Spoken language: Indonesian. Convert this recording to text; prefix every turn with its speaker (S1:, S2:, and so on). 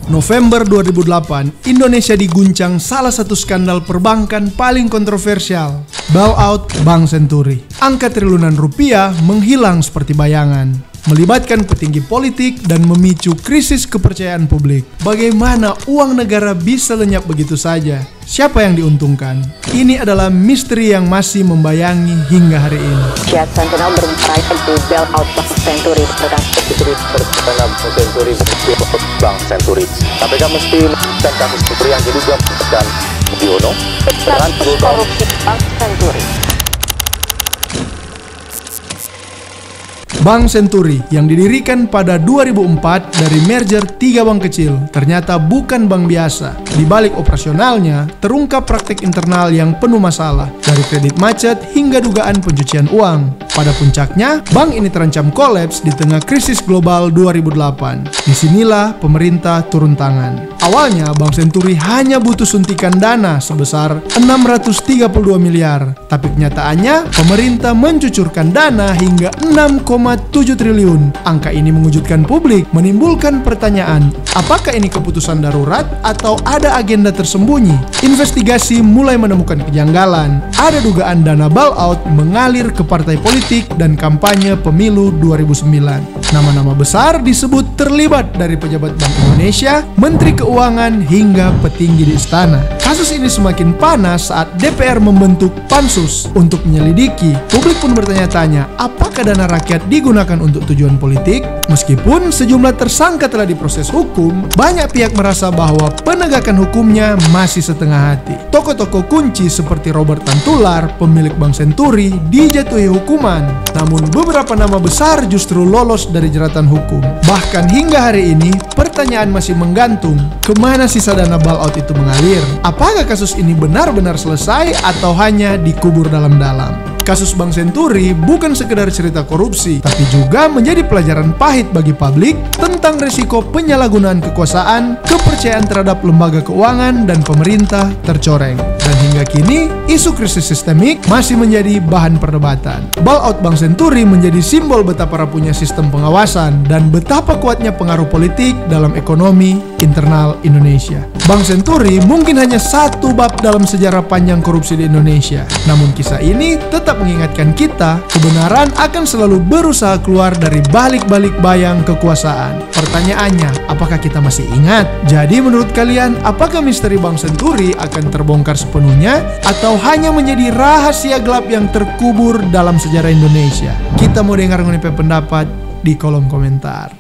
S1: November 2008, Indonesia diguncang salah satu skandal perbankan paling kontroversial, bailout Bank Senturi. Angka triliunan rupiah menghilang seperti bayangan, melibatkan petinggi politik dan memicu krisis kepercayaan publik. Bagaimana uang negara bisa lenyap begitu saja? Siapa yang diuntungkan? Ini adalah misteri yang masih membayangi hingga hari ini.
S2: Pihak Sentinel berupaya to bail out Bank Senturi.
S3: Bank Senturi. KPK mesti melakukan kasus Senturi yang diduga melibatkan Budiono dengan
S2: korupsi Bank Senturi.
S1: Bank Senturi yang didirikan pada 2004 dari merger 3 bank kecil ternyata bukan bank biasa. Di balik operasionalnya terungkap praktik internal yang penuh masalah, dari kredit macet hingga dugaan pencucian uang. Pada puncaknya, bank ini terancam kolaps di tengah krisis global 2008. Disinilah pemerintah turun tangan. Awalnya Bank Senturi hanya butuh suntikan dana sebesar 632 miliar, tapi kenyataannya pemerintah mencucurkan dana hingga 6,7 triliun. Angka ini mengejutkan publik, menimbulkan pertanyaan, apakah ini keputusan darurat atau ada agenda tersembunyi? Investigasi mulai menemukan kejanggalan. Ada dugaan dana bailout mengalir ke partai politik dan kampanye pemilu 2009. Nama-nama besar disebut terlibat dari pejabat Bank Indonesia, Menteri Keuangan, hingga petinggi di istana. Kasus ini semakin panas saat DPR membentuk pansus untuk menyelidiki. Publik pun bertanya-tanya, apakah dana rakyat digunakan untuk tujuan politik? Meskipun sejumlah tersangka telah diproses hukum, banyak pihak merasa bahwa penegakan hukumnya masih setengah hati. Tokoh-tokoh kunci seperti Robert Tantular, pemilik Bank Senturi, dijatuhi hukuman. Namun beberapa nama besar justru lolos dari jeratan hukum. Bahkan hingga hari ini, pertanyaan masih menggantung, kemana sisa dana bailout itu mengalir? Apakah kasus ini benar-benar selesai atau hanya dikubur dalam-dalam? Kasus Bank Senturi bukan sekedar cerita korupsi, tapi juga menjadi pelajaran pahit bagi publik tentang risiko penyalahgunaan kekuasaan, kepercayaan terhadap lembaga keuangan, dan pemerintah tercoreng. Dan hingga kini, isu krisis sistemik masih menjadi bahan perdebatan. Bailout Bank Senturi menjadi simbol betapa rapuhnya sistem pengawasan dan betapa kuatnya pengaruh politik dalam ekonomi internal Indonesia. Bank Senturi mungkin hanya satu bab dalam sejarah panjang korupsi di Indonesia. Namun kisah ini tetap mengingatkan kita, kebenaran akan selalu berusaha keluar dari balik-balik bayang kekuasaan. Pertanyaannya, apakah kita masih ingat? Jadi menurut kalian, apakah misteri Bank Senturi akan terbongkar sepenuhnya atau hanya menjadi rahasia gelap yang terkubur dalam sejarah Indonesia? Kita mau dengar pendapat di kolom komentar.